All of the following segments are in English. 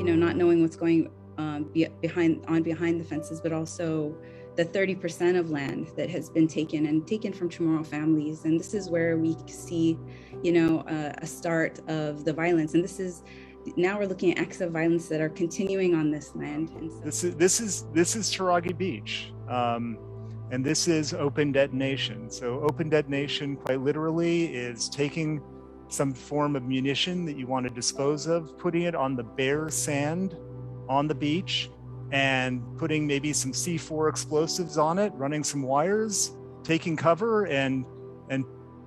not knowing what's going behind the fences, but also the 30% of land that has been taken from Chamorro families. And this is where we see, a start of the violence. And now we're looking at acts of violence that are continuing on this land. And so this is Tarague Beach. And this is open detonation. So open detonation, quite literally, is taking some form of munition that you want to dispose of, putting it on the bare sand on the beach, and putting maybe some C4 explosives on it, running some wires, taking cover, and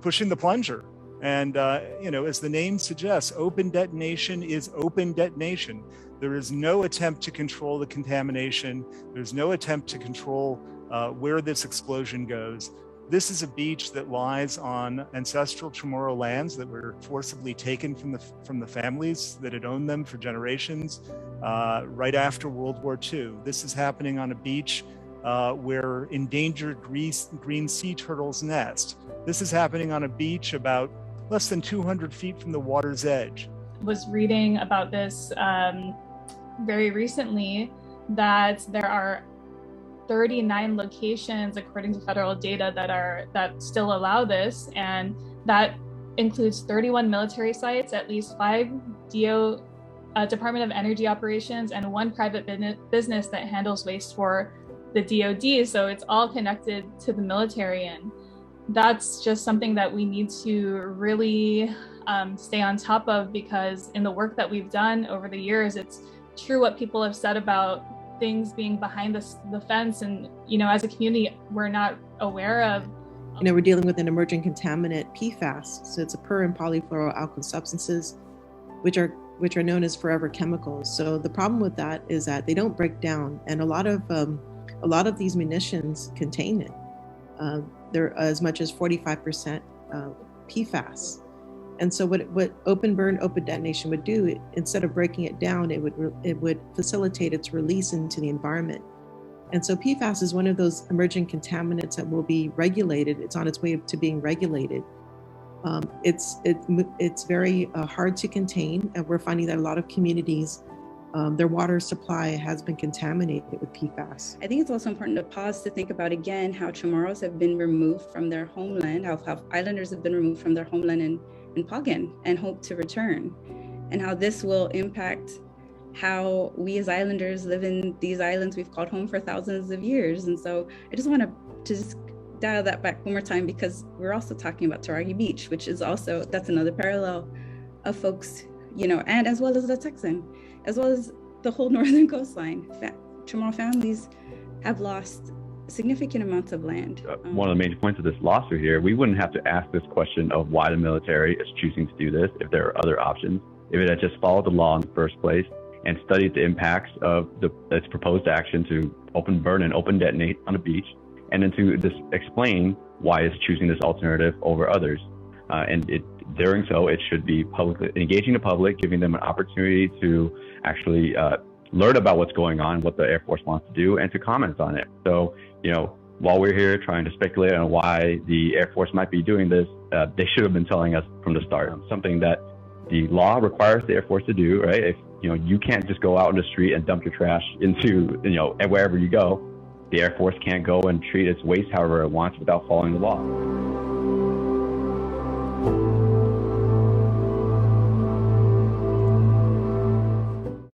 pushing the plunger. And as the name suggests, open detonation is open detonation. There is no attempt to control the contamination. There's no attempt to control where this explosion goes. This is a beach that lies on ancestral Chamorro lands that were forcibly taken from the families that had owned them for generations right after World War II. This is happening on a beach where endangered green sea turtles nest. This is happening on a beach about less than 200 feet from the water's edge. I was reading about this very recently, that there are 39 locations, according to federal data, that still allow this, and that includes 31 military sites, at least 5 Department of Energy operations, and 1 private business that handles waste for the DoD. So it's all connected to the military, and that's just something that we need to really stay on top of, because in the work that we've done over the years, it's true what people have said about things being behind the fence, and as a community we're not aware of. We're dealing with an emerging contaminant, PFAS. So it's a per and polyfluoroalkyl substances, which are known as forever chemicals. So the problem with that is that they don't break down, and a lot of these munitions contain it. They're as much as 45% PFAS. And so what open burn, open detonation would do, instead of breaking it down, it would facilitate its release into the environment. And so PFAS is one of those emerging contaminants that will be regulated. It's on its way to being regulated. It's very hard to contain, and we're finding that a lot of communities, their water supply has been contaminated with PFAS. I think it's also important to pause to think about again how Chamorros have been removed from their homeland, how islanders have been removed from their homeland in Pagan and hope to return, and how this will impact how we as islanders live in these islands we've called home for thousands of years. And so I just want to just dial that back one more time, because we're also talking about Tarague Beach, which is also, that's another parallel of folks, and as well as the Texan, as well as the whole northern coastline. Chamorro families have lost significant amounts of land. One of the main points of this lawsuit here, we wouldn't have to ask this question of why the military is choosing to do this if there are other options, if it had just followed the law in the first place and studied the impacts of its proposed action to open burn and open detonate on a beach, and then to just explain why it's choosing this alternative over others. Doing so, it should be publicly engaging the public, giving them an opportunity to actually learn about what's going on, what the Air Force wants to do, and to comment on it. So, while we're here trying to speculate on why the Air Force might be doing this, they should have been telling us from the start. Something that the law requires the Air Force to do, right? If you can't just go out in the street and dump your trash into wherever you go. The Air Force can't go and treat its waste however it wants without following the law.